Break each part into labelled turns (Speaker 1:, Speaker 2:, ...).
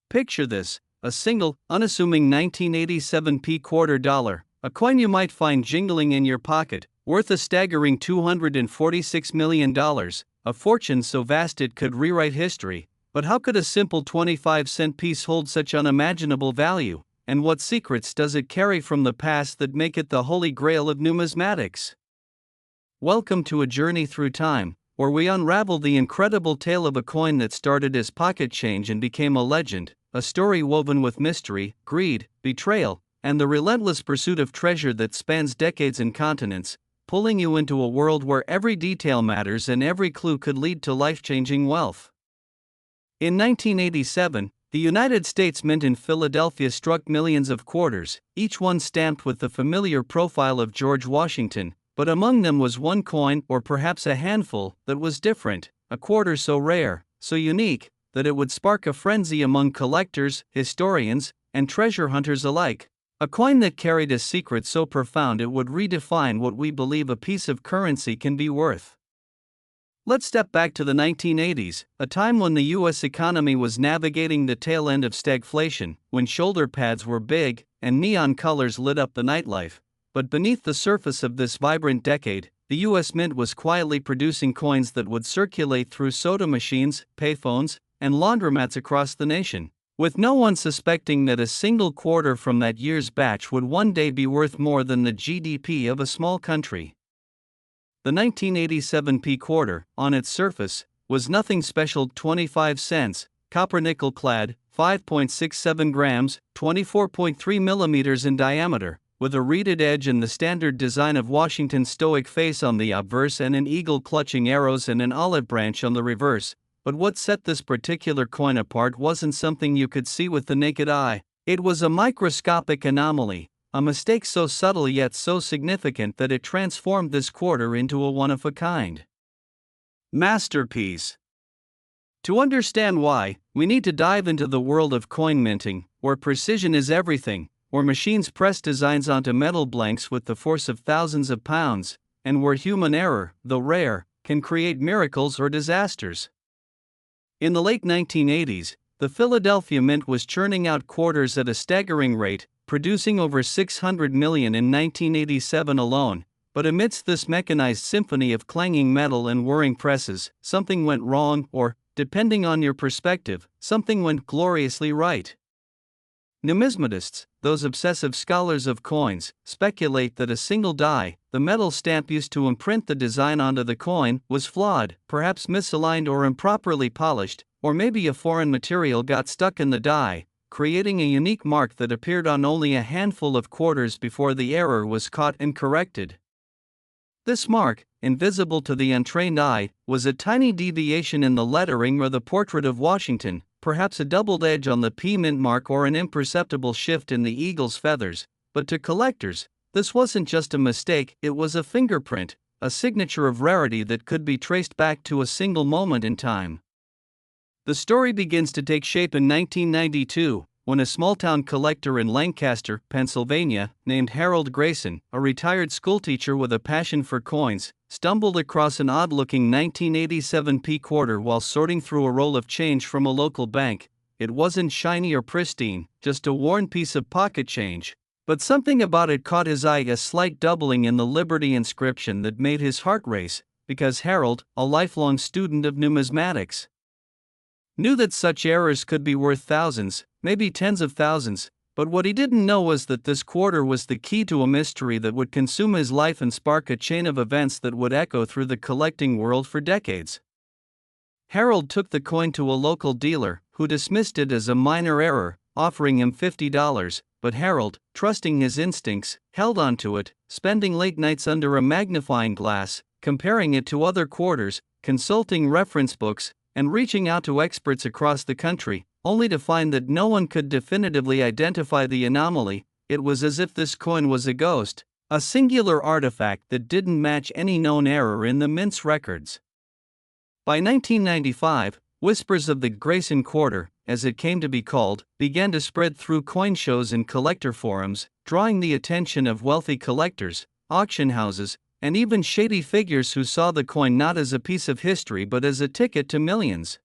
Speaker 1: Picture this: a single, unassuming 1987p quarter dollar, a coin you might find jingling in your pocket, worth a staggering $246 million, a fortune so vast it could rewrite history. But how could a simple 25-cent piece hold such unimaginable value, and what secrets does it carry from the past that make it the holy grail of numismatics? Welcome to a journey through time, where we unravel the incredible tale of a coin that started as pocket change and became a legend, a story woven with mystery, greed, betrayal, and the relentless pursuit of treasure that spans decades and continents, pulling you into a world where every detail matters and every clue could lead to life-changing wealth. In 1987, the United States Mint in Philadelphia struck millions of quarters, each one stamped with the familiar profile of George Washington, but among them was one coin, or perhaps a handful, that was different, a quarter so rare, so unique, that it would spark a frenzy among collectors, historians, and treasure hunters alike. A coin that carried a secret so profound it would redefine what we believe a piece of currency can be worth. Let's step back to the 1980s, a time when the U.S. economy was navigating the tail end of stagflation, when shoulder pads were big and neon colors lit up the nightlife. But beneath the surface of this vibrant decade, the U.S. Mint was quietly producing coins that would circulate through soda machines, payphones, and laundromats across the nation, with no one suspecting that a single quarter from that year's batch would one day be worth more than the GDP of a small country. The 1987p quarter, on its surface, was nothing special: 25 cents, copper nickel clad, 5.67 grams, 24.3 millimeters in diameter, with a reeded edge and the standard design of Washington's stoic face on the obverse and an eagle clutching arrows and an olive branch on the reverse. But what set this particular coin apart wasn't something you could see with the naked eye. It was a microscopic anomaly, a mistake so subtle yet so significant that it transformed this quarter into a one-of-a-kind masterpiece. To understand why, we need to dive into the world of coin minting, where precision is everything, where machines press designs onto metal blanks with the force of thousands of pounds, and where human error, though rare, can create miracles or disasters. In the late 1980s, the Philadelphia Mint was churning out quarters at a staggering rate, producing over 600 million in 1987 alone. But amidst this mechanized symphony of clanging metal and whirring presses, something went wrong, or, depending on your perspective, something went gloriously right. Numismatists, those obsessive scholars of coins, speculate that a single die, the metal stamp used to imprint the design onto the coin, was flawed, perhaps misaligned or improperly polished, or maybe a foreign material got stuck in the die, creating a unique mark that appeared on only a handful of quarters before the error was caught and corrected. This mark, invisible to the untrained eye, was a tiny deviation in the lettering or the portrait of Washington, perhaps a doubled edge on the P mint mark or an imperceptible shift in the eagle's feathers. But to collectors, this wasn't just a mistake, it was a fingerprint, a signature of rarity that could be traced back to a single moment in time. The story begins to take shape in 1992, when a small-town collector in Lancaster, Pennsylvania, named Harold Grayson, a retired schoolteacher with a passion for coins, stumbled across an odd-looking 1987p quarter while sorting through a roll of change from a local bank. It wasn't shiny or pristine, just a worn piece of pocket change. But something about it caught his eye: a slight doubling in the Liberty inscription that made his heart race, because Harold, a lifelong student of numismatics, knew that such errors could be worth thousands, maybe tens of thousands. But what he didn't know was that this quarter was the key to a mystery that would consume his life and spark a chain of events that would echo through the collecting world for decades. Harold took the coin to a local dealer, who dismissed it as a minor error, offering him $50, but Harold, trusting his instincts, held on to it, spending late nights under a magnifying glass, comparing it to other quarters, consulting reference books, and reaching out to experts across the country, only to find that no one could definitively identify the anomaly. It was as if this coin was a ghost, a singular artifact that didn't match any known error in the mint's records. By 1995, whispers of the Grayson quarter, as it came to be called, began to spread through coin shows and collector forums, drawing the attention of wealthy collectors, auction houses, and even shady figures who saw the coin not as a piece of history but as a ticket to millions.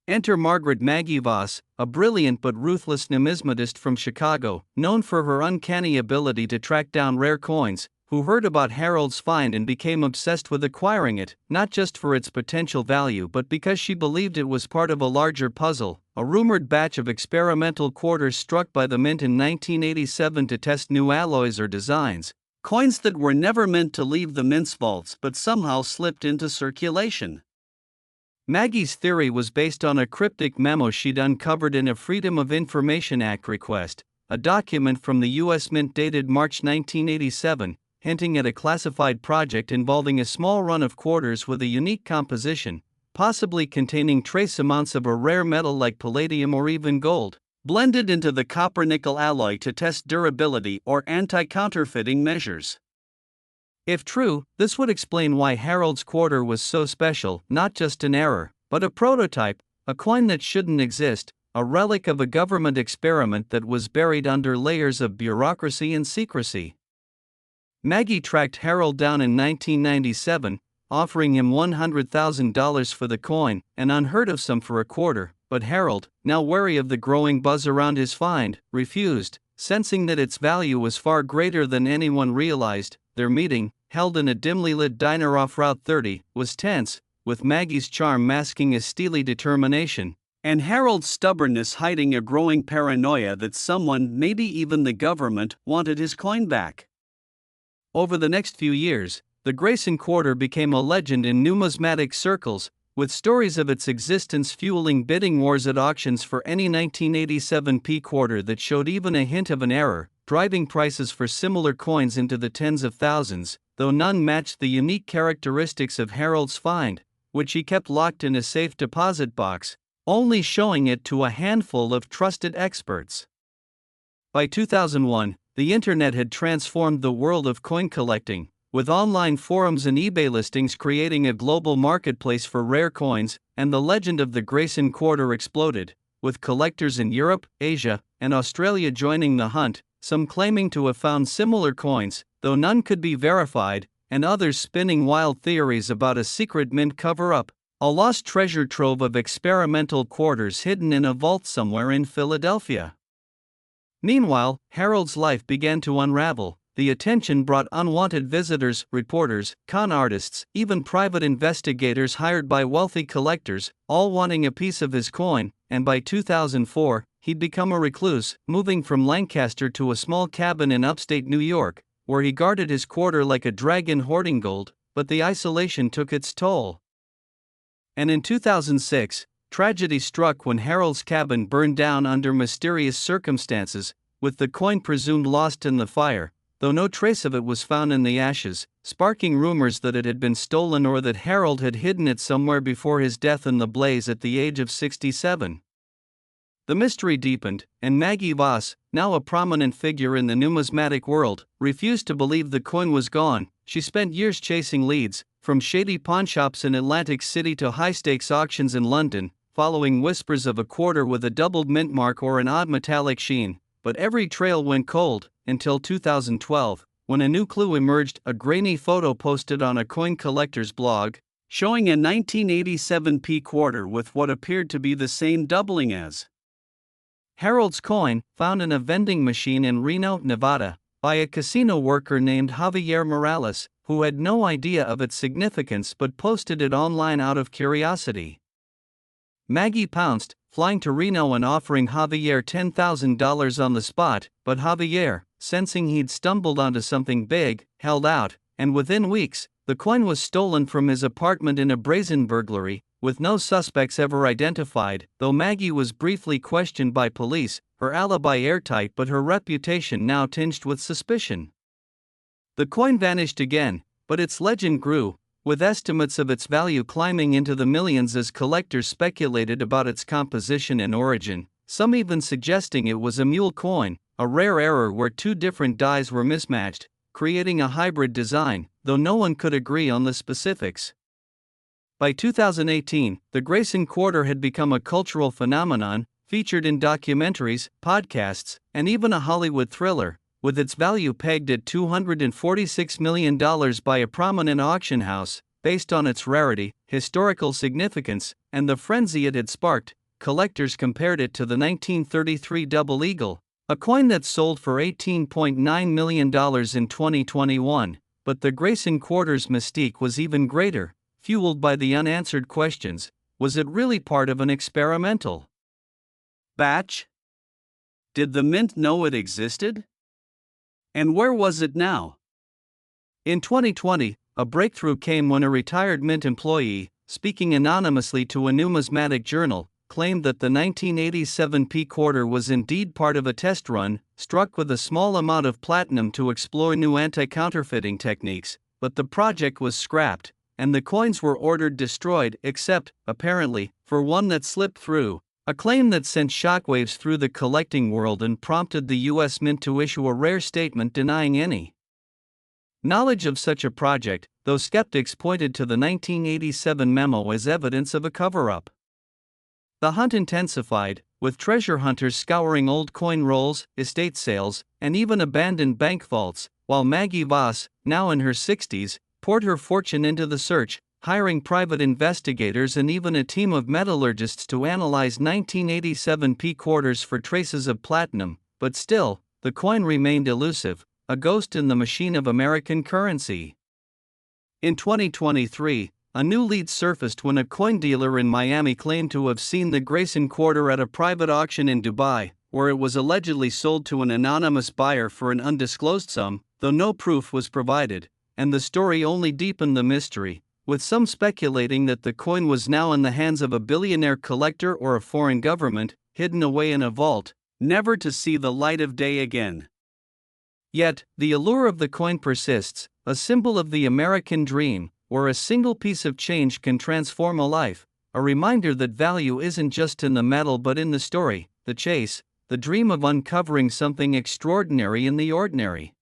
Speaker 1: Enter Margaret Maggie Voss, a brilliant but ruthless numismatist from Chicago, known for her uncanny ability to track down rare coins, who heard about Harold's find and became obsessed with acquiring it, not just for its potential value but because she believed it was part of a larger puzzle, a rumored batch of experimental quarters struck by the mint in 1987 to test new alloys or designs, coins that were never meant to leave the mint's vaults but somehow slipped into circulation. Maggie's theory was based on a cryptic memo she'd uncovered in a Freedom of Information Act request, a document from the U.S. Mint dated March 1987, hinting at a classified project involving a small run of quarters with a unique composition, possibly containing trace amounts of a rare metal like palladium or even gold, blended into the copper-nickel alloy to test durability or anti-counterfeiting measures. If true, this would explain why Harold's quarter was so special, not just an error, but a prototype, a coin that shouldn't exist, a relic of a government experiment that was buried under layers of bureaucracy and secrecy. Maggie tracked Harold down in 1997, offering him $100,000 for the coin, an unheard of sum for a quarter, but Harold, now wary of the growing buzz around his find, refused, sensing that its value was far greater than anyone realized. Their meeting, held in a dimly lit diner off Route 30, was tense, with Maggie's charm masking a steely determination, and Harold's stubbornness hiding a growing paranoia that someone, maybe even the government, wanted his coin back. Over the next few years, the Grayson quarter became a legend in numismatic circles, with stories of its existence fueling bidding wars at auctions for any 1987 P quarter that showed even a hint of an error, driving prices for similar coins into the tens of thousands, though none matched the unique characteristics of Harold's find, which he kept locked in a safe deposit box, only showing it to a handful of trusted experts. By 2001, the internet had transformed the world of coin collecting, with online forums and eBay listings creating a global marketplace for rare coins, and the legend of the Grayson quarter exploded, with collectors in Europe, Asia, and Australia joining the hunt, some claiming to have found similar coins, though none could be verified, and others spinning wild theories about a secret mint cover-up, a lost treasure trove of experimental quarters hidden in a vault somewhere in Philadelphia. Meanwhile, Harold's life began to unravel. The attention brought unwanted visitors, reporters, con artists, even private investigators hired by wealthy collectors, all wanting a piece of his coin, and by 2004, he'd become a recluse, moving from Lancaster to a small cabin in upstate New York, where he guarded his quarter like a dragon hoarding gold, but the isolation took its toll. And in 2006, tragedy struck when Harold's cabin burned down under mysterious circumstances, with the coin presumed lost in the fire, though no trace of it was found in the ashes, sparking rumors that it had been stolen or that Harold had hidden it somewhere before his death in the blaze at the age of 67. The mystery deepened, and Maggie Voss, now a prominent figure in the numismatic world, refused to believe the coin was gone. She spent years chasing leads, from shady pawnshops in Atlantic City to high-stakes auctions in London, following whispers of a quarter with a doubled mint mark or an odd metallic sheen, but every trail went cold, until 2012, when a new clue emerged, a grainy photo posted on a coin collector's blog, showing a 1987 P quarter with what appeared to be the same doubling as Harold's coin, found in a vending machine in Reno, Nevada, by a casino worker named Javier Morales, who had no idea of its significance but posted it online out of curiosity. Maggie pounced, flying to Reno and offering Javier $10,000 on the spot, but Javier, sensing he'd stumbled onto something big, held out, and within weeks, the coin was stolen from his apartment in a brazen burglary, with no suspects ever identified. Though Maggie was briefly questioned by police, her alibi airtight but her reputation now tinged with suspicion. The coin vanished again, but its legend grew, with estimates of its value climbing into the millions as collectors speculated about its composition and origin, some even suggesting it was a mule coin, a rare error where two different dies were mismatched, creating a hybrid design, though no one could agree on the specifics. By 2018, the Grayson quarter had become a cultural phenomenon, featured in documentaries, podcasts, and even a Hollywood thriller, with its value pegged at $246 million by a prominent auction house. Based on its rarity, historical significance, and the frenzy it had sparked, collectors compared it to the 1933 Double Eagle, a coin that sold for $18.9 million in 2021. But the Grayson Quarter's mystique was even greater, fueled by the unanswered questions: was it really part of an experimental batch? Did the mint know it existed? And where was it now? In 2020, a breakthrough came when a retired mint employee, speaking anonymously to a numismatic journal, claimed that the 1987 P quarter was indeed part of a test run, struck with a small amount of platinum to explore new anti-counterfeiting techniques, but the project was scrapped, and the coins were ordered destroyed except, apparently, for one that slipped through, a claim that sent shockwaves through the collecting world and prompted the U.S. Mint to issue a rare statement denying any knowledge of such a project, though skeptics pointed to the 1987 memo as evidence of a cover-up. The hunt intensified, with treasure hunters scouring old coin rolls, estate sales, and even abandoned bank vaults, while Maggie Voss, now in her 60s, poured her fortune into the search, hiring private investigators and even a team of metallurgists to analyze 1987 P quarters for traces of platinum. But still, the coin remained elusive, a ghost in the machine of American currency. In 2023, a new lead surfaced when a coin dealer in Miami claimed to have seen the Grayson Quarter at a private auction in Dubai, where it was allegedly sold to an anonymous buyer for an undisclosed sum, though no proof was provided, and the story only deepened the mystery, with some speculating that the coin was now in the hands of a billionaire collector or a foreign government, hidden away in a vault, never to see the light of day again. Yet, the allure of the coin persists, a symbol of the American dream, where a single piece of change can transform a life, a reminder that value isn't just in the metal but in the story, the chase, the dream of uncovering something extraordinary in the ordinary.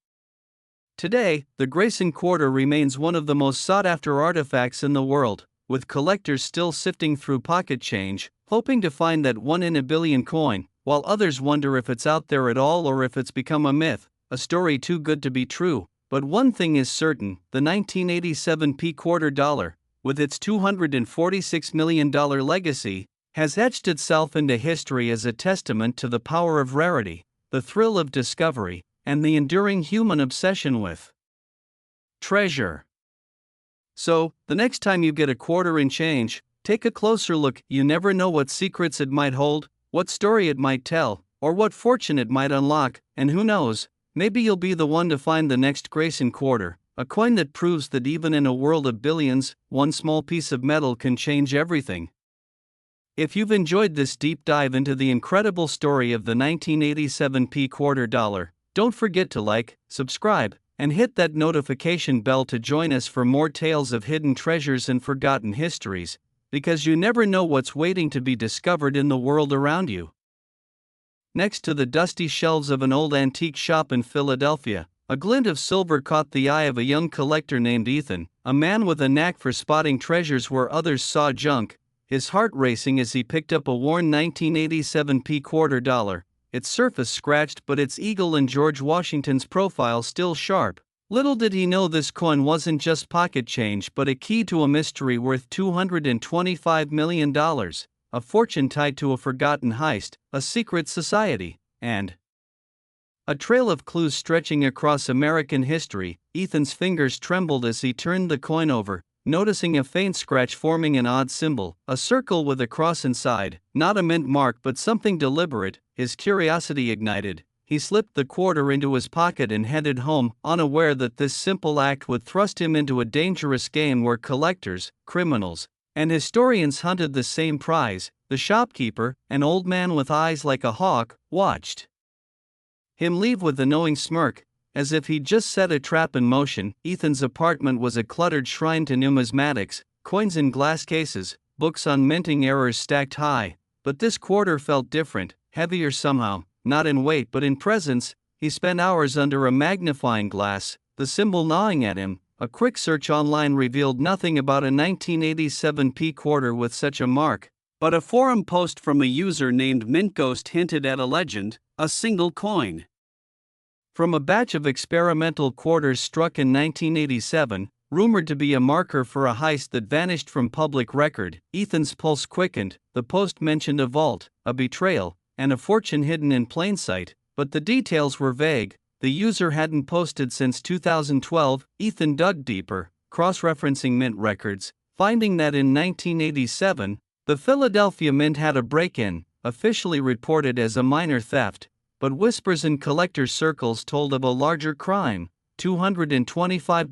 Speaker 1: Today, the Grayson Quarter remains one of the most sought-after artifacts in the world, with collectors still sifting through pocket change, hoping to find that one in a billion coin, while others wonder if it's out there at all or if it's become a myth, a story too good to be true. But one thing is certain: the 1987 P quarter dollar, with its $246 million legacy, has etched itself into history as a testament to the power of rarity, the thrill of discovery, and the enduring human obsession with treasure. So, the next time you get a quarter in change, take a closer look. You never know what secrets it might hold, what story it might tell, or what fortune it might unlock, and who knows, maybe you'll be the one to find the next Grayson Quarter, a coin that proves that even in a world of billions, one small piece of metal can change everything. If you've enjoyed this deep dive into the incredible story of the 1987 P quarter dollar, don't forget to like, subscribe, and hit that notification bell to join us for more tales of hidden treasures and forgotten histories, because you never know what's waiting to be discovered in the world around you. Next to the dusty shelves of an old antique shop in Philadelphia, a glint of silver caught the eye of a young collector named Ethan, a man with a knack for spotting treasures where others saw junk, his heart racing as he picked up a worn 1987 P quarter dollar, its surface scratched but its eagle and George Washington's profile still sharp. Little did he know this coin wasn't just pocket change but a key to a mystery worth $225 million, a fortune tied to a forgotten heist, a secret society, and a trail of clues stretching across American history. Ethan's fingers trembled as he turned the coin over, noticing a faint scratch forming an odd symbol, a circle with a cross inside, not a mint mark but something deliberate. His curiosity ignited. He slipped the quarter into his pocket and headed home, unaware that this simple act would thrust him into a dangerous game where collectors, criminals, and historians hunted the same prize. The shopkeeper, an old man with eyes like a hawk, watched him leave with a knowing smirk, as if he'd just set a trap in motion. Ethan's apartment was a cluttered shrine to numismatics, coins in glass cases, books on minting errors stacked high. But this quarter felt different, heavier somehow, not in weight but in presence. He spent hours under a magnifying glass, the symbol gnawing at him. A quick search online revealed nothing about a 1987 P quarter with such a mark, but a forum post from a user named MintGhost hinted at a legend, a single coin from a batch of experimental quarters struck in 1987, rumored to be a marker for a heist that vanished from public record. Ethan's pulse quickened. The post mentioned a vault, a betrayal, and a fortune hidden in plain sight, but the details were vague. The user hadn't posted since 2012. Ethan dug deeper, cross-referencing Mint records, finding that in 1987, the Philadelphia Mint had a break-in, officially reported as a minor theft, but whispers in collectors' circles told of a larger crime: $225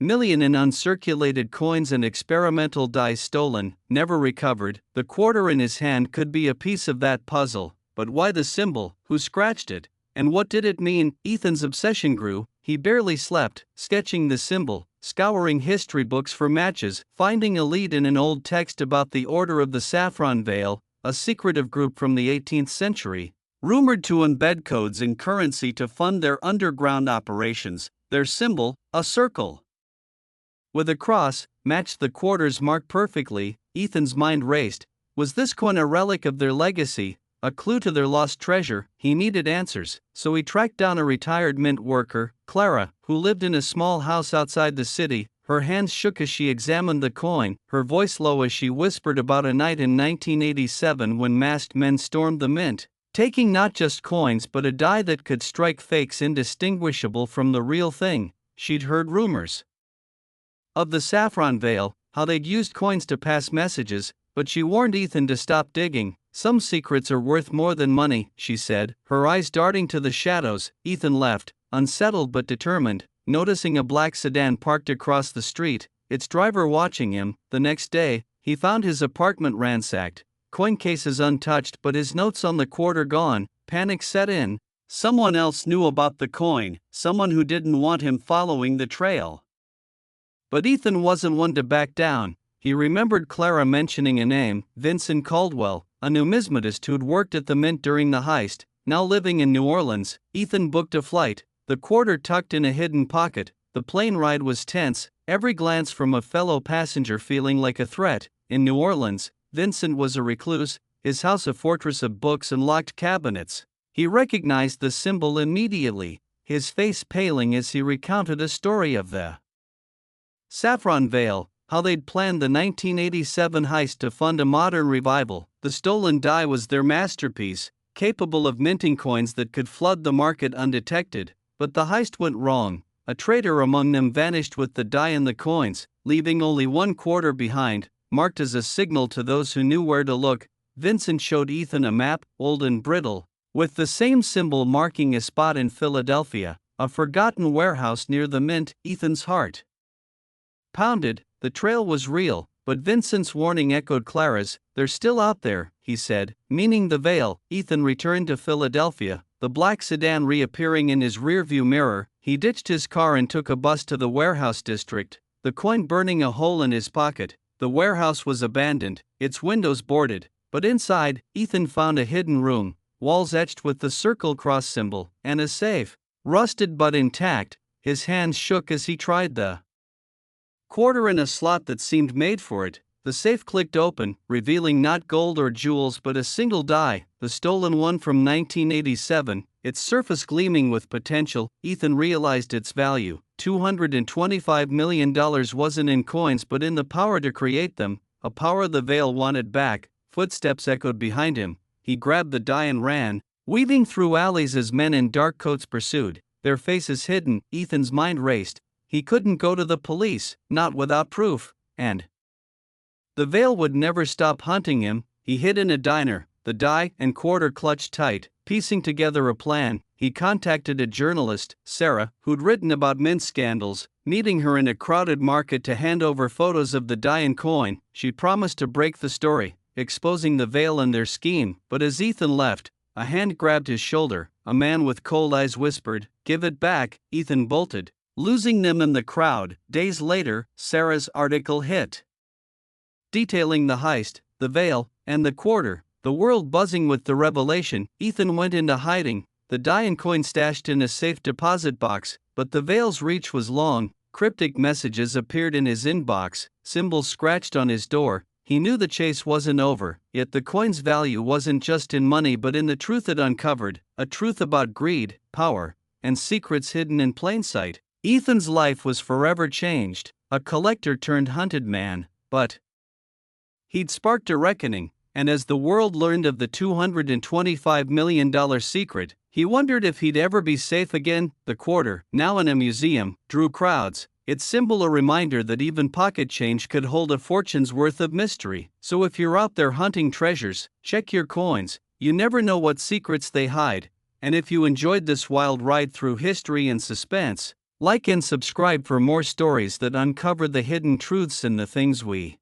Speaker 1: million in uncirculated coins and experimental dice stolen, never recovered. The quarter in his hand could be a piece of that puzzle, but why the symbol? Who scratched it? And what did it mean? Ethan's obsession grew. He barely slept, sketching the symbol, scouring history books for matches, finding a lead in an old text about the Order of the Saffron Veil, a secretive group from the 18th century, rumored to embed codes in currency to fund their underground operations. Their symbol, a circle with a cross, matched the quarter's mark perfectly. Ethan's mind raced. Was this coin a relic of their legacy, a clue to their lost treasure? He needed answers, so he tracked down a retired Mint worker, Clara, who lived in a small house outside the city. Her hands shook as she examined the coin, her voice low as she whispered about a night in 1987 when masked men stormed the Mint, taking not just coins but a die that could strike fakes indistinguishable from the real thing. She'd heard rumors of the Saffron Veil, how they'd used coins to pass messages, but she warned Ethan to stop digging. Some secrets are worth more than money, she said, her eyes darting to the shadows. Ethan left, unsettled but determined, noticing a black sedan parked across the street, its driver watching him. The next day, he found his apartment ransacked, coin cases untouched but his notes on the quarter gone. Panic set in. Someone else knew about the coin, someone who didn't want him following the trail. But Ethan wasn't one to back down. He remembered Clara mentioning a name, Vincent Caldwell, a numismatist who'd worked at the Mint during the heist, now living in New Orleans. Ethan booked a flight, the quarter tucked in a hidden pocket. The plane ride was tense, every glance from a fellow passenger feeling like a threat. In New Orleans, Vincent was a recluse, his house a fortress of books and locked cabinets. He recognized the symbol immediately, his face paling as he recounted a story of the Saffron Veil, how they'd planned the 1987 heist to fund a modern revival. The stolen die was their masterpiece, capable of minting coins that could flood the market undetected. But the heist went wrong. A traitor among them vanished with the die and the coins, leaving only one quarter behind, marked as a signal to those who knew where to look. Vincent showed Ethan a map, old and brittle, with the same symbol marking a spot in Philadelphia, a forgotten warehouse near the Mint. Ethan's heart pounded. The trail was real, but Vincent's warning echoed Clara's. They're still out there, he said, meaning the Veil. Ethan returned to Philadelphia, the black sedan reappearing in his rearview mirror. He ditched his car and took a bus to the warehouse district, the coin burning a hole in his pocket. The warehouse was abandoned, its windows boarded, but inside, Ethan found a hidden room, walls etched with the circle cross symbol, and a safe, rusted but intact. His hands shook as he tried the quarter in a slot that seemed made for it. The safe clicked open, revealing not gold or jewels but a single die, the stolen one from 1987, its surface gleaming with potential. Ethan realized its value. $225 million wasn't in coins but in the power to create them, a power the Veil wanted back. Footsteps echoed behind him. He grabbed the die and ran, weaving through alleys as men in dark coats pursued, their faces hidden. Ethan's mind raced. He couldn't go to the police, not without proof, and the Veil would never stop hunting him. He hid in a diner, the die and quarter clutched tight, piecing together a plan. He contacted a journalist, Sarah, who'd written about Mint scandals, meeting her in a crowded market to hand over photos of the die and coin. She promised to break the story, exposing the Veil and their scheme. But as Ethan left, a hand grabbed his shoulder. A man with cold eyes whispered, "Give it back." Ethan bolted, losing them in the crowd. Days later, Sarah's article hit, detailing the heist, the Veil, and the quarter. The world buzzing with the revelation. Ethan went into hiding, the die and coin stashed in a safe deposit box, but the Veil's reach was long. Cryptic messages appeared in his inbox, symbols scratched on his door. He knew the chase wasn't over, yet the coin's value wasn't just in money but in the truth it uncovered, a truth about greed, power, and secrets hidden in plain sight. Ethan's life was forever changed, a collector turned hunted man, but he'd sparked a reckoning, and as the world learned of the $225 million secret, he wondered if he'd ever be safe again. The quarter, now in a museum, drew crowds, its symbol a reminder that even pocket change could hold a fortune's worth of mystery. So if you're out there hunting treasures, check your coins, you never know what secrets they hide. And if you enjoyed this wild ride through history and suspense, like and subscribe for more stories that uncover the hidden truths in the things we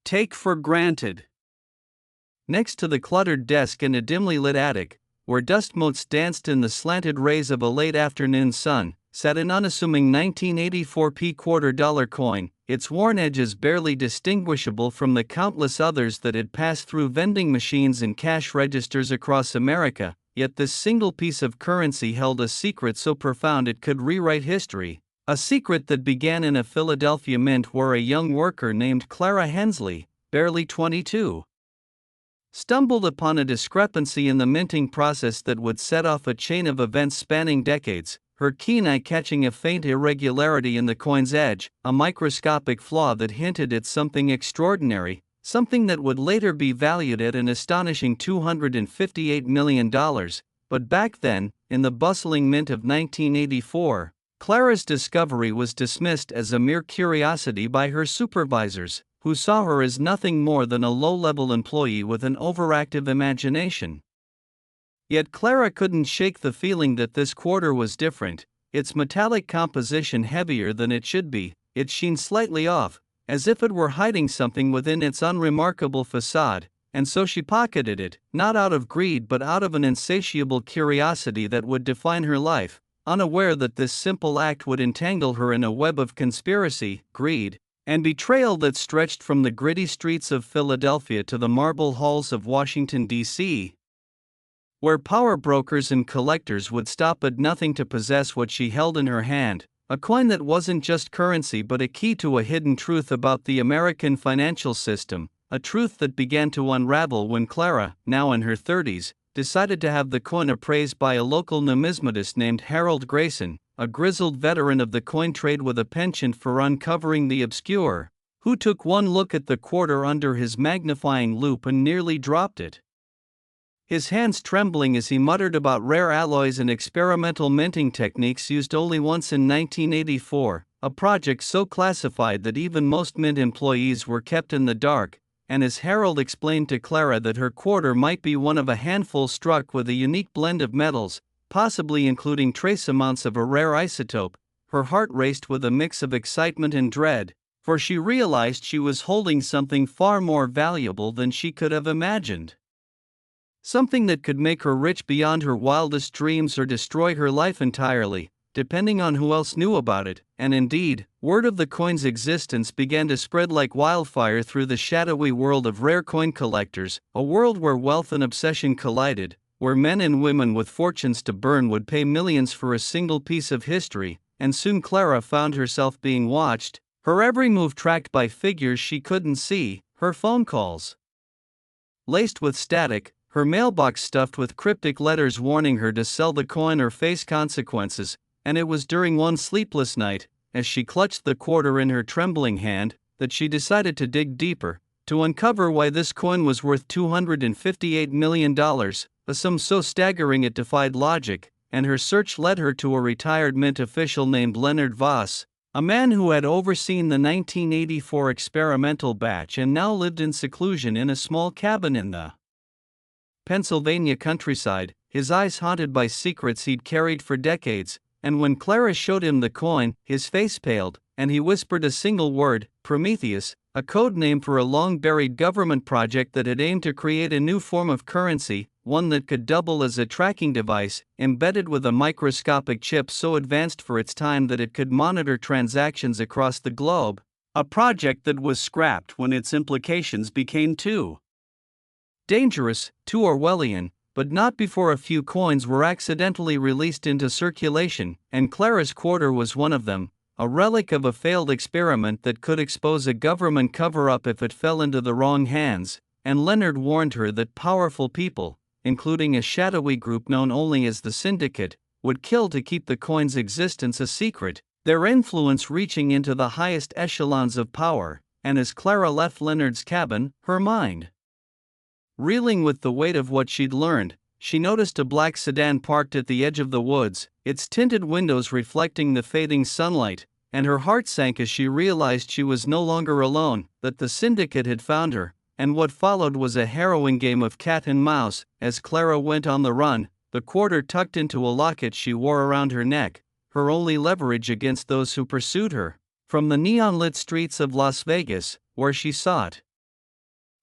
Speaker 1: take for granted. Next to the cluttered desk in a dimly lit attic, where dust motes danced in the slanted rays of a late afternoon sun, sat an unassuming 1984 quarter-dollar coin, its worn edges barely distinguishable from the countless others that had passed through vending machines and cash registers across America. Yet this single piece of currency held a secret so profound it could rewrite history, a secret that began in a Philadelphia mint where a young worker named Clara Hensley, barely 22, stumbled upon a discrepancy in the minting process that would set off a chain of events spanning decades, her keen eye catching a faint irregularity in the coin's edge, a microscopic flaw that hinted at something extraordinary, something that would later be valued at an astonishing $258 million. But back then, in the bustling mint of 1984, Clara's discovery was dismissed as a mere curiosity by her supervisors, who saw her as nothing more than a low-level employee with an overactive imagination. Yet Clara couldn't shake the feeling that this quarter was different, its metallic composition heavier than it should be, its sheen slightly off, as if it were hiding something within its unremarkable facade, and so she pocketed it, not out of greed but out of an insatiable curiosity that would define her life, unaware that this simple act would entangle her in a web of conspiracy, greed, and betrayal that stretched from the gritty streets of Philadelphia to the marble halls of Washington, D.C., where power brokers and collectors would stop at nothing to possess what she held in her hand, a coin that wasn't just currency but a key to a hidden truth about the American financial system, a truth that began to unravel when Clara, now in her 30s, decided to have the coin appraised by a local numismatist named Harold Grayson, a grizzled veteran of the coin trade with a penchant for uncovering the obscure, who took one look at the quarter under his magnifying loupe and nearly dropped it, his hands trembling as he muttered about rare alloys and experimental minting techniques used only once in 1984, a project so classified that even most mint employees were kept in the dark. And as Harold explained to Clara that her quarter might be one of a handful struck with a unique blend of metals, possibly including trace amounts of a rare isotope, her heart raced with a mix of excitement and dread, for she realized she was holding something far more valuable than she could have imagined. Something that could make her rich beyond her wildest dreams or destroy her life entirely, depending on who else knew about it. And indeed, word of the coin's existence began to spread like wildfire through the shadowy world of rare coin collectors, a world where wealth and obsession collided, where men and women with fortunes to burn would pay millions for a single piece of history. And soon Clara found herself being watched, her every move tracked by figures she couldn't see, her phone calls laced with static, her mailbox stuffed with cryptic letters warning her to sell the coin or face consequences. And it was during one sleepless night, as she clutched the quarter in her trembling hand, that she decided to dig deeper, to uncover why this coin was worth $258 million, a sum so staggering it defied logic. And her search led her to a retired mint official named Leonard Voss, a man who had overseen the 1984 experimental batch and now lived in seclusion in a small cabin in the Pennsylvania countryside, his eyes haunted by secrets he'd carried for decades. And when Clara showed him the coin, his face paled, and he whispered a single word, Prometheus, a code name for a long-buried government project that had aimed to create a new form of currency, one that could double as a tracking device, embedded with a microscopic chip so advanced for its time that it could monitor transactions across the globe, a project that was scrapped when its implications became too dangerous, too Orwellian, but not before a few coins were accidentally released into circulation, and Clara's quarter was one of them, a relic of a failed experiment that could expose a government cover-up if it fell into the wrong hands. And Leonard warned her that powerful people, including a shadowy group known only as the Syndicate, would kill to keep the coin's existence a secret, their influence reaching into the highest echelons of power. And as Clara left Leonard's cabin, her mind reeling with the weight of what she'd learned, she noticed a black sedan parked at the edge of the woods, its tinted windows reflecting the fading sunlight, and her heart sank as she realized she was no longer alone, that the syndicate had found her. And what followed was a harrowing game of cat and mouse. As Clara went on the run, the quarter tucked into a locket she wore around her neck, her only leverage against those who pursued her. From the neon-lit streets of Las Vegas, where she sought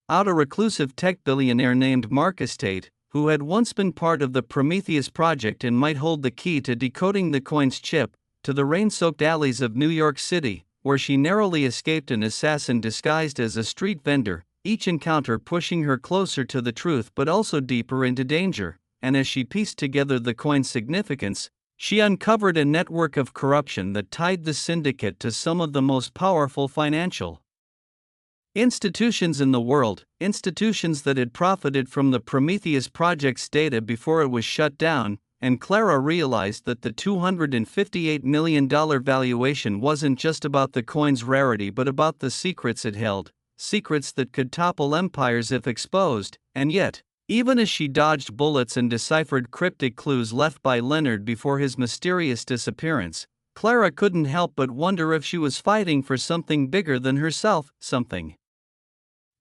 Speaker 1: out a reclusive tech billionaire named Marcus Tate, who had once been part of the Prometheus project and might hold the key to decoding the coin's chip, to the rain-soaked alleys of New York City, where she narrowly escaped an assassin disguised as a street vendor, each encounter pushing her closer to the truth but also deeper into danger. And as she pieced together the coin's significance, she uncovered a network of corruption that tied the syndicate to some of the most powerful financial institutions in the world, institutions that had profited from the Prometheus project's data before it was shut down. And Clara realized that the $258 million valuation wasn't just about the coin's rarity but about the secrets it held, secrets that could topple empires if exposed. And yet, even as she dodged bullets and deciphered cryptic clues left by Leonard before his mysterious disappearance, Clara couldn't help but wonder if she was fighting for something bigger than herself, something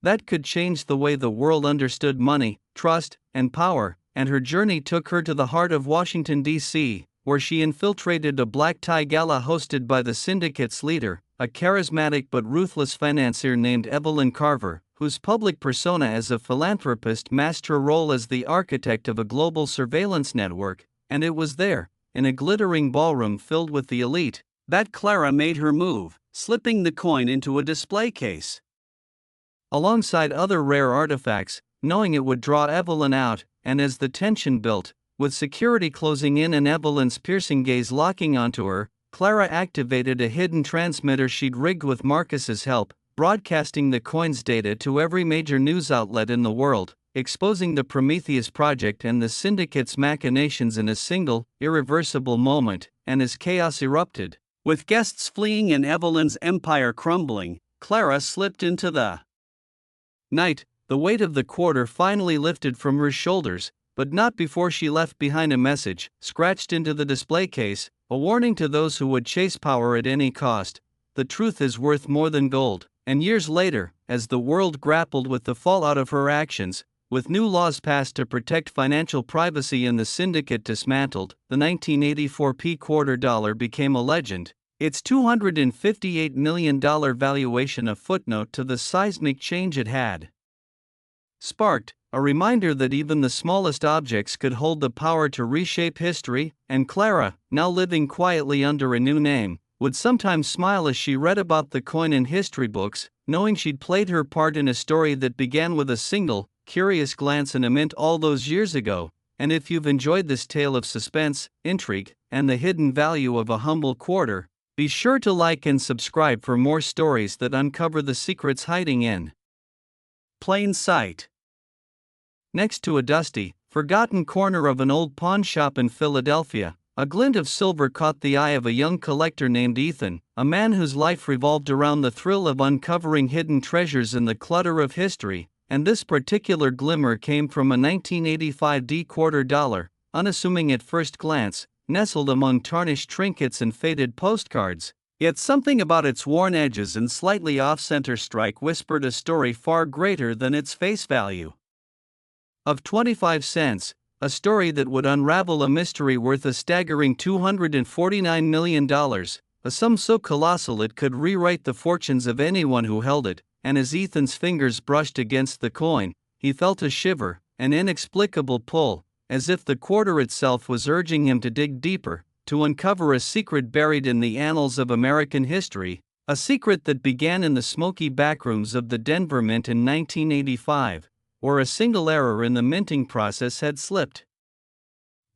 Speaker 1: that could change the way the world understood money, trust, and power. And her journey took her to the heart of Washington, D.C., where she infiltrated a black tie gala hosted by the syndicate's leader, a charismatic but ruthless financier named Evelyn Carver, whose public persona as a philanthropist matched her role as the architect of a global surveillance network. And it was there, in a glittering ballroom filled with the elite, that Clara made her move, slipping the coin into a display case alongside other rare artifacts, knowing it would draw Evelyn out. And as the tension built, with security closing in and Evelyn's piercing gaze locking onto her, Clara activated a hidden transmitter she'd rigged with Marcus's help, broadcasting the coin's data to every major news outlet in the world, exposing the Prometheus project and the syndicate's machinations in a single, irreversible moment. And as chaos erupted, with guests fleeing and Evelyn's empire crumbling, Clara slipped into the night. The weight of the quarter finally lifted from her shoulders, but not before she left behind a message, scratched into the display case, a warning to those who would chase power at any cost. The truth is worth more than gold. And years later, as the world grappled with the fallout of her actions, with new laws passed to protect financial privacy and the syndicate dismantled, the 1984 quarter dollar became a legend, its $258 million valuation a footnote to the seismic change it had sparked, a reminder that even the smallest objects could hold the power to reshape history. And Clara, now living quietly under a new name, would sometimes smile as she read about the coin in history books, knowing she'd played her part in a story that began with a single, curious glance in a mint all those years ago. And if you've enjoyed this tale of suspense, intrigue, and the hidden value of a humble quarter, be sure to like and subscribe for more stories that uncover the secrets hiding in plain sight. Next to a dusty, forgotten corner of an old pawn shop in Philadelphia, a glint of silver caught the eye of a young collector named Ethan, a man whose life revolved around the thrill of uncovering hidden treasures in the clutter of history. And this particular glimmer came from a 1985 quarter dollar, unassuming at first glance, nestled among tarnished trinkets and faded postcards. Yet something about its worn edges and slightly off-center strike whispered a story far greater than its face value of 25 cents, a story that would unravel a mystery worth a staggering $249 million, a sum so colossal it could rewrite the fortunes of anyone who held it. And as Ethan's fingers brushed against the coin, he felt a shiver, an inexplicable pull, as if the quarter itself was urging him to dig deeper, to uncover a secret buried in the annals of American history, a secret that began in the smoky backrooms of the Denver Mint in 1985. Where a single error in the minting process had slipped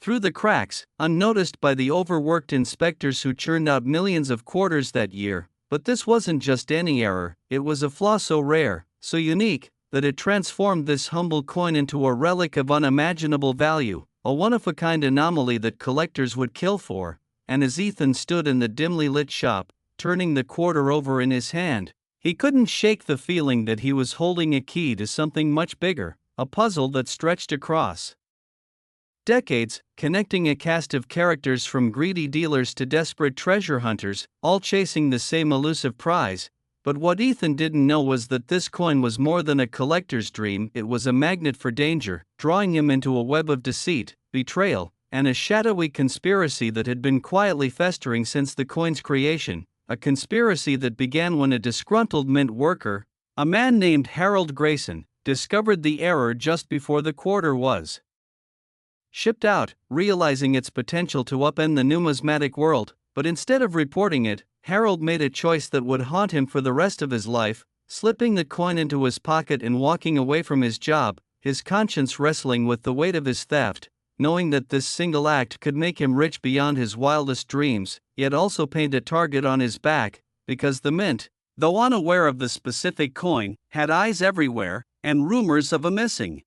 Speaker 1: through the cracks, unnoticed by the overworked inspectors who churned out millions of quarters that year. But this wasn't just any error, it was a flaw so rare, so unique, that it transformed this humble coin into a relic of unimaginable value. a one-of-a-kind anomaly that collectors would kill for, and as Ethan stood in the dimly lit shop, turning the quarter over in his hand, he couldn't shake the feeling that he was holding a key to something much bigger, a puzzle that stretched across decades, connecting a cast of characters from greedy dealers to desperate treasure hunters, all chasing the same elusive prize. But what Ethan didn't know was that this coin was more than a collector's dream. It was a magnet for danger, drawing him into a web of deceit, betrayal, and a shadowy conspiracy that had been quietly festering since the coin's creation, a conspiracy that began when a disgruntled mint worker, a man named Harold Grayson, discovered the error just before the quarter was shipped out, realizing its potential to upend the numismatic world. But instead of reporting it, Harold made a choice that would haunt him for the rest of his life, slipping the coin into his pocket and walking away from his job, his conscience wrestling with the weight of his theft, knowing that this single act could make him rich beyond his wildest dreams, yet also paint a target on his back, because the mint, though unaware of the specific coin, had eyes everywhere, and rumors of a missing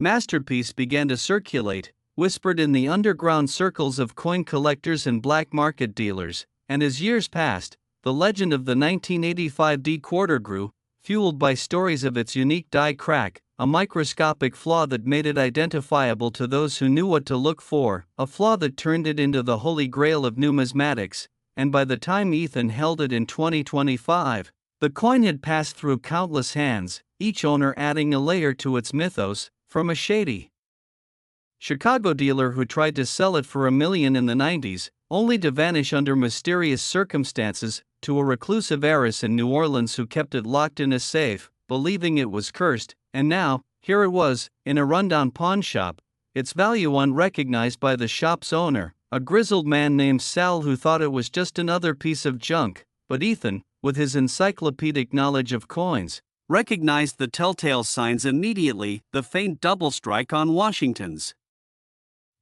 Speaker 1: masterpiece began to circulate, whispered in the underground circles of coin collectors and black market dealers, and as years passed, the legend of the 1985 D quarter grew, fueled by stories of its unique die crack, a microscopic flaw that made it identifiable to those who knew what to look for, a flaw that turned it into the holy grail of numismatics. And by the time Ethan held it in 2025, the coin had passed through countless hands, each owner adding a layer to its mythos, from a shady Chicago dealer who tried to sell it for $1 million in the 90s, only to vanish under mysterious circumstances, to a reclusive heiress in New Orleans who kept it locked in a safe, believing it was cursed, and now, here it was, in a rundown pawn shop, its value unrecognized by the shop's owner, a grizzled man named Sal who thought it was just another piece of junk. But Ethan, with his encyclopedic knowledge of coins, recognized the telltale signs immediately: the faint double strike on Washington's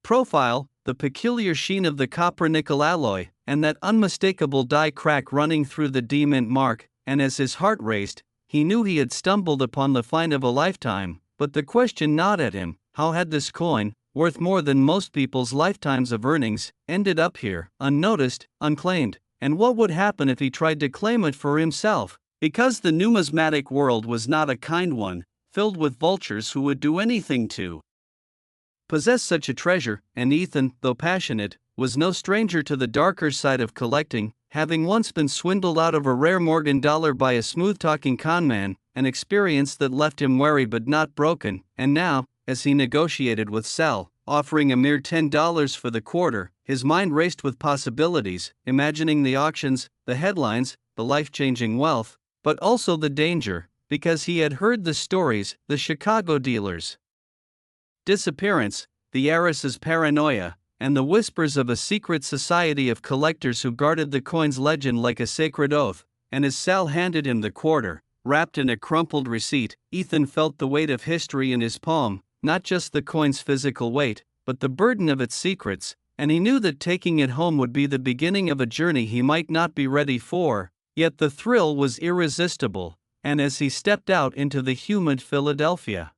Speaker 1: profile, the peculiar sheen of the copper-nickel alloy, and that unmistakable die crack running through the D-mint mark. And as his heart raced, he knew he had stumbled upon the find of a lifetime. But the question gnawed at him: how had this coin, worth more than most people's lifetimes of earnings, ended up here, unnoticed, unclaimed? And what would happen if he tried to claim it for himself? Because the numismatic world was not a kind one, filled with vultures who would do anything to possess such a treasure, and Ethan, though passionate, was no stranger to the darker side of collecting, having once been swindled out of a rare Morgan dollar by a smooth-talking conman, an experience that left him wary but not broken. And now, as he negotiated with Sal, offering a mere $10 for the quarter, his mind raced with possibilities, imagining the auctions, the headlines, the life-changing wealth, but also the danger, because he had heard the stories: the Chicago dealer's disappearance, the heiress's paranoia, and the whispers of a secret society of collectors who guarded the coin's legend like a sacred oath. And as Sal handed him the quarter, wrapped in a crumpled receipt, Ethan felt the weight of history in his palm, not just the coin's physical weight, but the burden of its secrets, and he knew that taking it home would be the beginning of a journey he might not be ready for. Yet the thrill was irresistible, and as he stepped out into the humid Philadelphia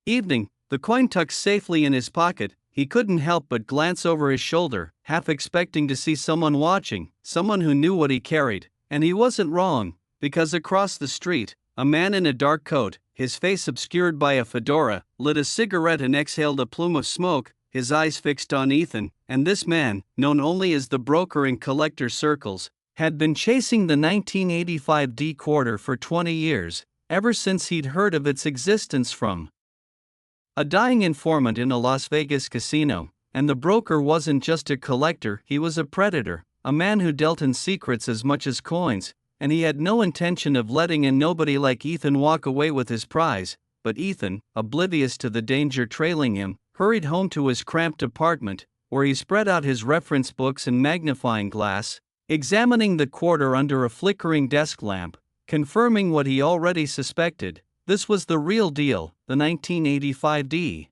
Speaker 1: evening, the coin tucked safely in his pocket, he couldn't help but glance over his shoulder, half expecting to see someone watching, someone who knew what he carried. And he wasn't wrong, because across the street, a man in a dark coat, his face obscured by a fedora, lit a cigarette and exhaled a plume of smoke, his eyes fixed on Ethan. And this man, known only as the broker in collector circles, had been chasing the 1985 D quarter for 20 years, ever since he'd heard of its existence from a dying informant in a Las Vegas casino. And the broker wasn't just a collector, he was a predator, a man who dealt in secrets as much as coins, and he had no intention of letting a nobody like Ethan walk away with his prize. But Ethan, oblivious to the danger trailing him, hurried home to his cramped apartment, where he spread out his reference books and magnifying glass, examining the quarter under a flickering desk lamp, confirming what he already suspected: this was the real deal, the 1985 D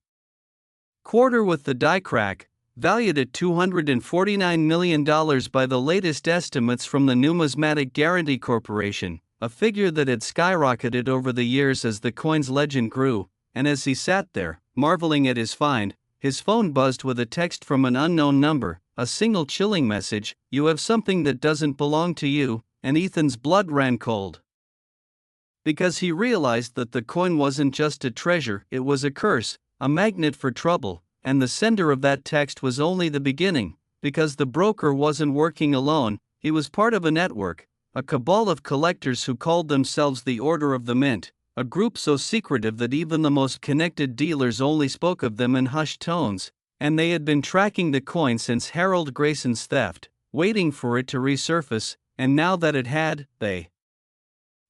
Speaker 1: quarter with the die crack, valued at $249 million by the latest estimates from the Numismatic Guarantee Corporation, a figure that had skyrocketed over the years as the coin's legend grew. And as he sat there, marveling at his find, his phone buzzed with a text from an unknown number, a single chilling message: "You have something that doesn't belong to you," and Ethan's blood ran cold. Because he realized that the coin wasn't just a treasure, it was a curse, a magnet for trouble, and the sender of that text was only the beginning, because the broker wasn't working alone, he was part of a network, a cabal of collectors who called themselves the Order of the Mint, a group so secretive that even the most connected dealers only spoke of them in hushed tones, and they had been tracking the coin since Harold Grayson's theft, waiting for it to resurface, and now that it had, they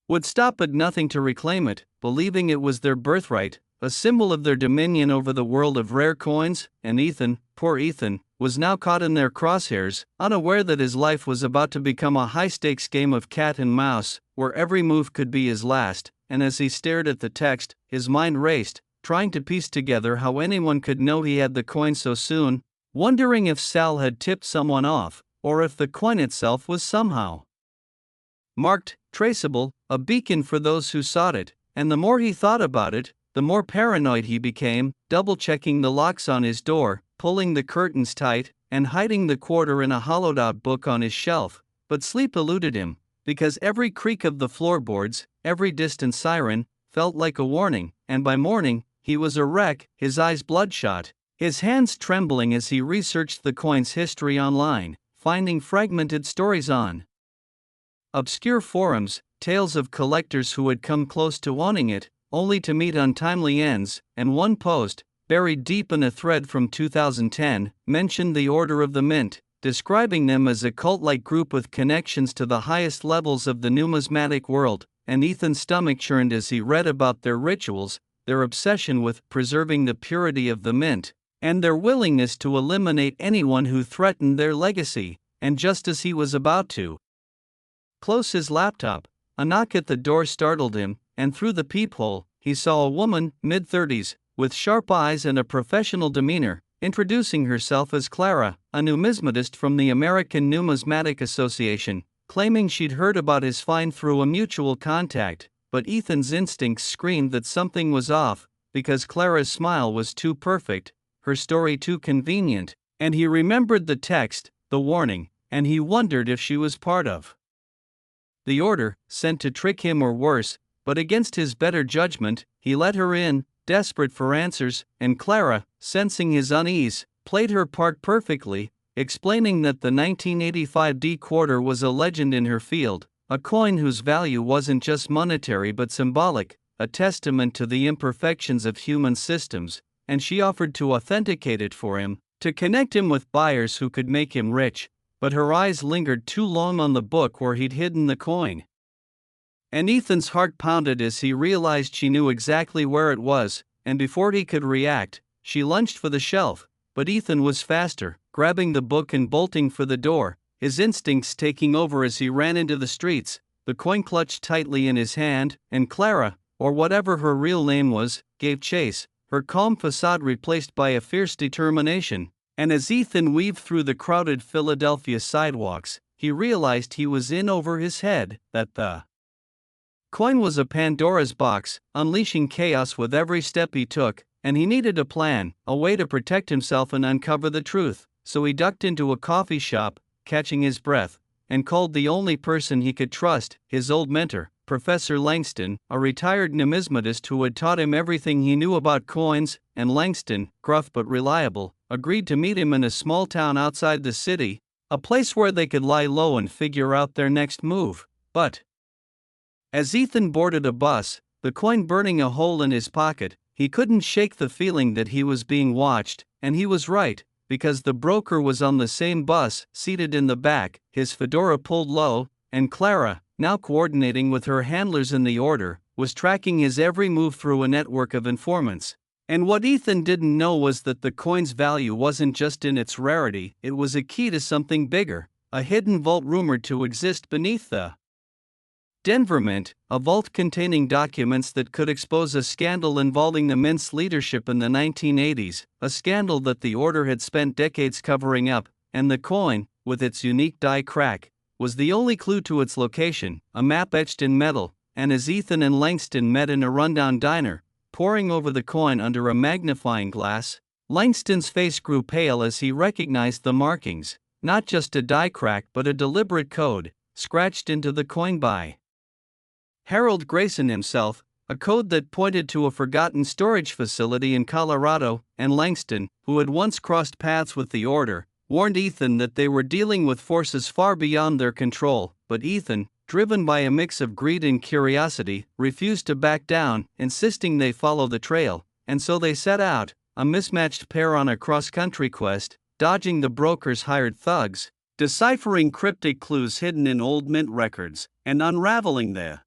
Speaker 1: would stop at nothing to reclaim it, believing it was their birthright, a symbol of their dominion over the world of rare coins. And Ethan, poor Ethan, was now caught in their crosshairs, unaware that his life was about to become a high-stakes game of cat and mouse, where every move could be his last. And as he stared at the text, his mind raced, trying to piece together how anyone could know he had the coin so soon, wondering if Sal had tipped someone off, or if the coin itself was somehow marked, traceable, a beacon for those who sought it. And the more he thought about it, the more paranoid he became, double-checking the locks on his door, pulling the curtains tight, and hiding the quarter in a hollowed-out book on his shelf. But sleep eluded him, because every creak of the floorboards, every distant siren, felt like a warning, and by morning, he was a wreck, his eyes bloodshot, his hands trembling as he researched the coin's history online, finding fragmented stories on obscure forums, tales of collectors who had come close to owning it, only to meet untimely ends, and one post, buried deep in a thread from 2010, mentioned the Order of the Mint, describing them as a cult-like group with connections to the highest levels of the numismatic world, and Ethan's stomach churned as he read about their rituals, their obsession with preserving the purity of the mint, and their willingness to eliminate anyone who threatened their legacy. And just as he was about to close his laptop, a knock at the door startled him, and through the peephole, he saw a woman, mid-30s, with sharp eyes and a professional demeanor, introducing herself as Clara, a numismatist from the American Numismatic Association, claiming she'd heard about his find through a mutual contact. But Ethan's instincts screamed that something was off, because Clara's smile was too perfect, her story too convenient, and he remembered the text, the warning, and he wondered if she was part of the order, sent to trick him or worse. But against his better judgment, he let her in, desperate for answers, and Clara, sensing his unease, played her part perfectly, explaining that the 1985 D quarter was a legend in her field, a coin whose value wasn't just monetary but symbolic, a testament to the imperfections of human systems, and she offered to authenticate it for him, to connect him with buyers who could make him rich. But her eyes lingered too long on the book where he'd hidden the coin. And Ethan's heart pounded as he realized she knew exactly where it was, and before he could react, she lunged for the shelf. But Ethan was faster, grabbing the book and bolting for the door, his instincts taking over as he ran into the streets, the coin clutched tightly in his hand, and Clara, or whatever her real name was, gave chase, her calm facade replaced by a fierce determination. And as Ethan weaved through the crowded Philadelphia sidewalks, he realized he was in over his head, that the coin was a Pandora's box, unleashing chaos with every step he took, and he needed a plan, a way to protect himself and uncover the truth. So he ducked into a coffee shop, catching his breath, and called the only person he could trust, his old mentor, Professor Langston, a retired numismatist who had taught him everything he knew about coins. And Langston, gruff but reliable, agreed to meet him in a small town outside the city, a place where they could lie low and figure out their next move. But as Ethan boarded a bus, the coin burning a hole in his pocket, he couldn't shake the feeling that he was being watched, and he was right, because the broker was on the same bus, seated in the back, his fedora pulled low, and Clara, now coordinating with her handlers in the order, was tracking his every move through a network of informants. And what Ethan didn't know was that the coin's value wasn't just in its rarity, it was a key to something bigger, a hidden vault rumored to exist beneath the Denver Mint, a vault containing documents that could expose a scandal involving the Mint's leadership in the 1980s, a scandal that the order had spent decades covering up, and the coin, with its unique die crack, was the only clue to its location, a map etched in metal. And as Ethan and Langston met in a rundown diner, poring over the coin under a magnifying glass, Langston's face grew pale as he recognized the markings, not just a die crack but a deliberate code, scratched into the coin by Harold Grayson himself, a code that pointed to a forgotten storage facility in Colorado, and Langston, who had once crossed paths with the Order, warned Ethan that they were dealing with forces far beyond their control, but Ethan, driven by a mix of greed and curiosity, refused to back down, insisting they follow the trail, and so they set out, a mismatched pair on a cross-country quest, dodging the broker's hired thugs, deciphering cryptic clues hidden in old mint records, and unraveling the